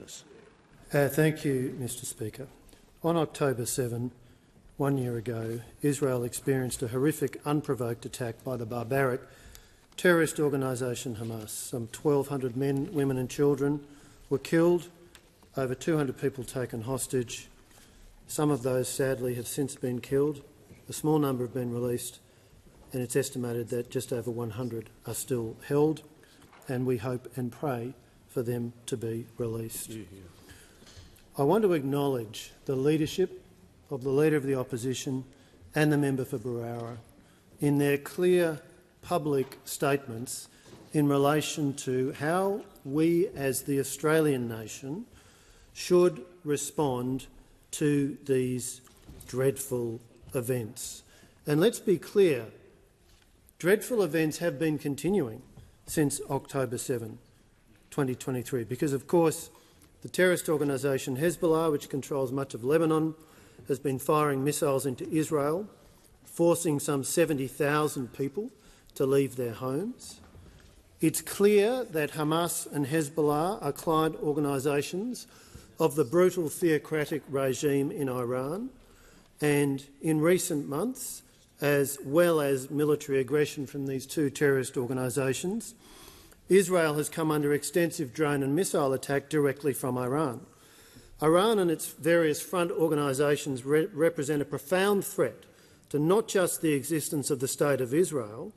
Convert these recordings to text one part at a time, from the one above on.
business. Thank you, Mr Speaker. On October 7, 1 year ago, Israel experienced a horrific, unprovoked attack by the barbaric terrorist organisation Hamas. Some 1,200 men, women and children were killed, over 200 people taken hostage. Some of those, sadly, have since been killed. A small number have been released, and it's estimated that just over 100 are still held, and we hope and pray for them to be released. I want to acknowledge the leadership of the Leader of the Opposition and the member for Barara in their clear public statements in relation to how we as the Australian nation should respond to these dreadful events. And let's be clear, dreadful events have been continuing since October 7, 2023, because, of course, the terrorist organisation Hezbollah, which controls much of Lebanon, has been firing missiles into Israel, forcing some 70,000 people to leave their homes. It's clear that Hamas and Hezbollah are client organisations of the brutal theocratic regime in Iran, and in recent months, as well as military aggression from these two terrorist organisations, Israel has come under extensive drone and missile attack directly from Iran. Iran and its various front organisations represent a profound threat to not just the existence of the State of Israel,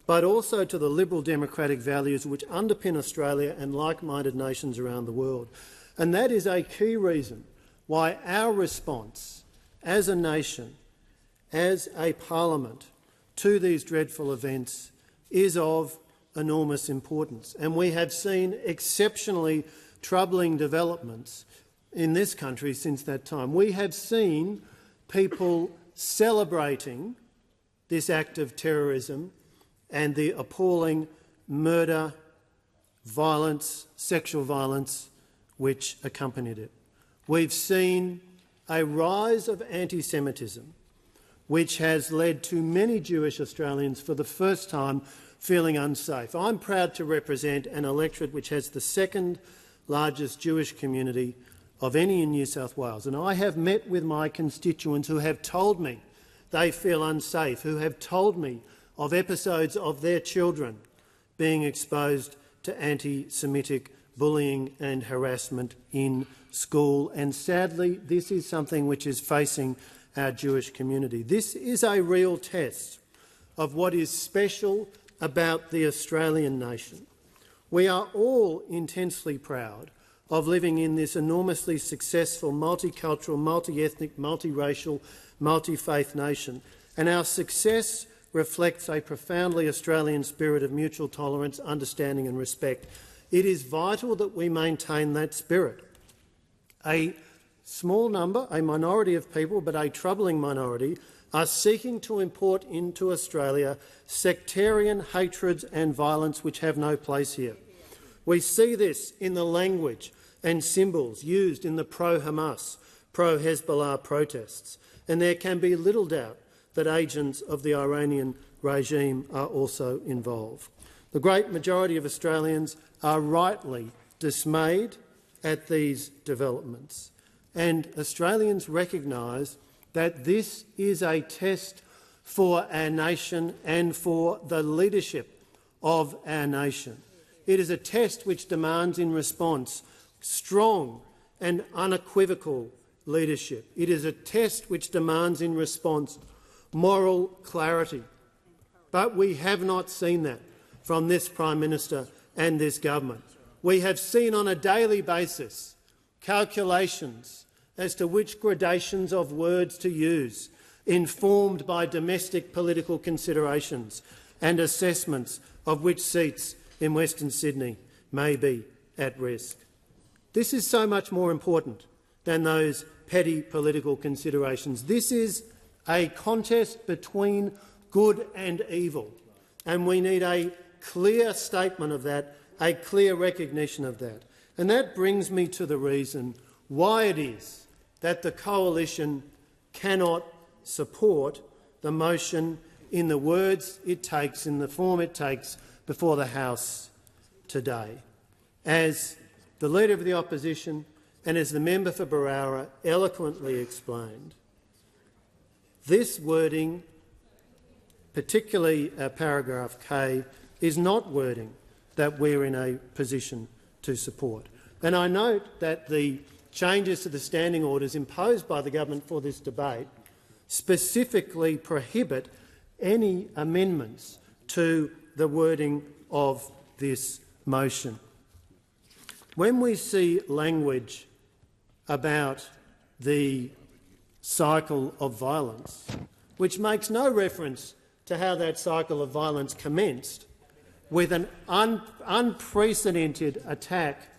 but also to the liberal democratic values which underpin Australia and like-minded nations around the world. And that is a key reason why our response as a nation, as a parliament, to these dreadful events is of enormous importance. And we have seen exceptionally troubling developments in this country since that time. We have seen people celebrating this act of terrorism and the appalling murder, violence, sexual violence which accompanied it. We've seen a rise of anti-Semitism which has led to many Jewish Australians for the first time feeling unsafe. I'm proud to represent an electorate which has the second largest Jewish community of any in New South Wales, and I have met with my constituents who have told me they feel unsafe, who have told me of episodes of their children being exposed to anti-Semitic bullying and harassment in school. And sadly, this is something which is facing our Jewish community. This is a real test of what is special about the Australian nation. We are all intensely proud of living in this enormously successful, multicultural, multi-ethnic, multiracial, multi-faith nation, and our success reflects a profoundly Australian spirit of mutual tolerance, understanding and respect. It is vital that we maintain that spirit. A small number, a minority of people, but a troubling minority, are seeking to import into Australia sectarian hatreds and violence which have no place here. We see this in the language and symbols used in the pro-Hamas, pro-Hezbollah protests, and there can be little doubt that agents of the Iranian regime are also involved. The great majority of Australians are rightly dismayed at these developments, and Australians recognise that this is a test for our nation and for the leadership of our nation. It is a test which demands in response strong and unequivocal leadership. It is a test which demands in response moral clarity. But we have not seen that from this Prime Minister and this government. We have seen on a daily basis calculations as to which gradations of words to use, informed by domestic political considerations and assessments of which seats in Western Sydney may be at risk. This is so much more important than those petty political considerations. This is a contest between good and evil, and we need a clear statement of that, a clear recognition of that. And that brings me to the reason why it is that the coalition cannot support the motion in the words it takes, in the form it takes, before the House today. As the Leader of the Opposition and as the member for Barara eloquently explained, this wording, particularly paragraph K, is not wording that we're in a position to support. And I note that the changes to the standing orders imposed by the government for this debate specifically prohibit any amendments to the wording of this motion. When we see language about the cycle of violence, which makes no reference to how that cycle of violence commenced with an unprecedented attack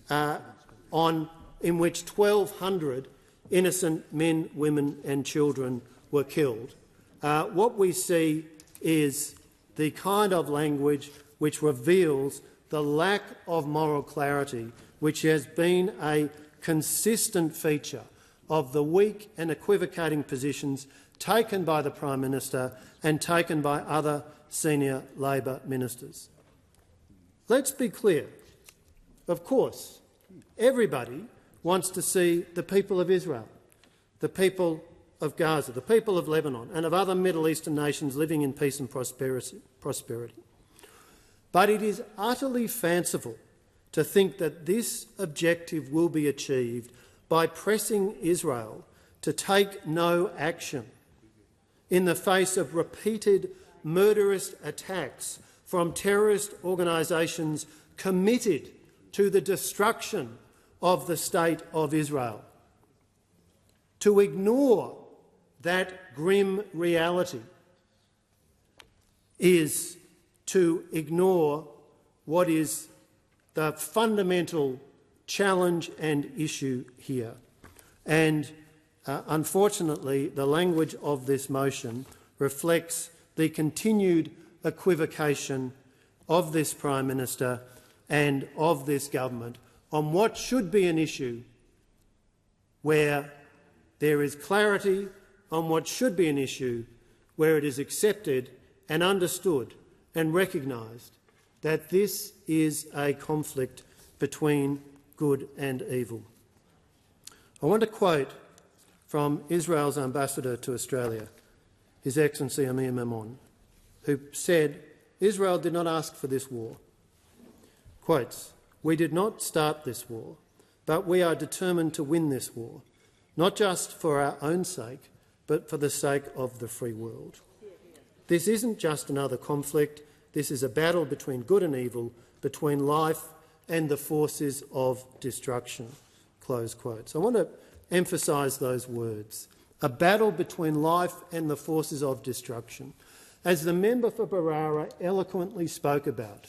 in which 1,200 innocent men, women and children were killed. What we see is the kind of language which reveals the lack of moral clarity which has been a consistent feature of the weak and equivocating positions taken by the Prime Minister and taken by other senior Labor ministers. Let's be clear. Of course, everybody wants to see the people of Israel, the people of Gaza, the people of Lebanon and of other Middle Eastern nations living in peace and prosperity. But it is utterly fanciful to think that this objective will be achieved by pressing Israel to take no action in the face of repeated murderous attacks from terrorist organisations committed to the destruction of the State of Israel. To ignore that grim reality is to ignore what is the fundamental challenge and issue here. And unfortunately, the language of this motion reflects the continued equivocation of this Prime Minister and of this government on what should be an issue where there is clarity, on what should be an issue where it is accepted and understood and recognised that this is a conflict between good and evil. I want to quote from Israel's ambassador to Australia, His Excellency Amir Maimon, who said, Israel did not ask for this war. Quotes, "We did not start this war, but we are determined to win this war, not just for our own sake, but for the sake of the free world. This isn't just another conflict. This is a battle between good and evil, between life and the forces of destruction." Close quotes. I want to emphasise those words. A battle between life and the forces of destruction. As the member for Barara eloquently spoke about,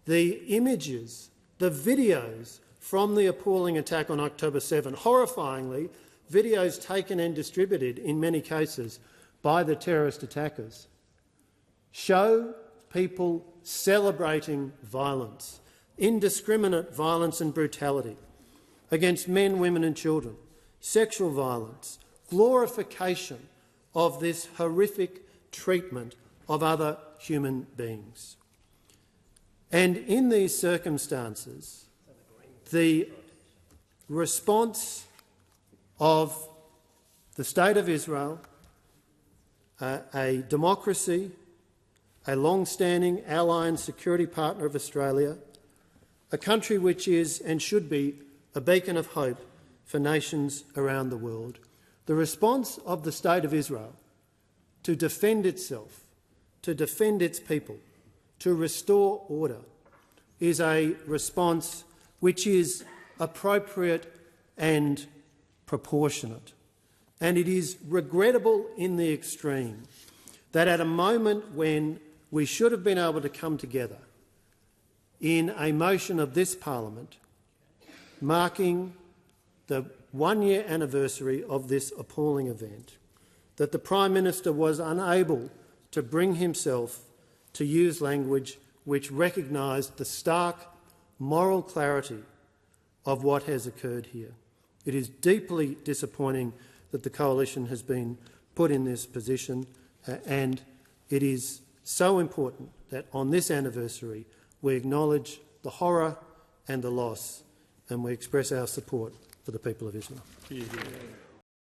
the images, the videos from the appalling attack on October 7, horrifyingly, videos taken and distributed in many cases by the terrorist attackers, show people celebrating violence, indiscriminate violence and brutality against men, women and children, sexual violence, glorification of this horrific treatment of other human beings. And in these circumstances, the response of the State of Israel, a democracy, a long-standing ally and security partner of Australia, a country which is and should be a beacon of hope for nations around the world. The response of the State of Israel to defend itself, to defend its people, to restore order, is a response which is appropriate and proportionate. And it is regrettable in the extreme that at a moment when we should have been able to come together in a motion of this parliament marking the one-year anniversary of this appalling event, that the Prime Minister was unable to bring himself to use language which recognised the stark moral clarity of what has occurred here. It is deeply disappointing that the Coalition has been put in this position, and it is so important that on this anniversary we acknowledge the horror and the loss, and we express our support for the people of Israel. Hear, hear.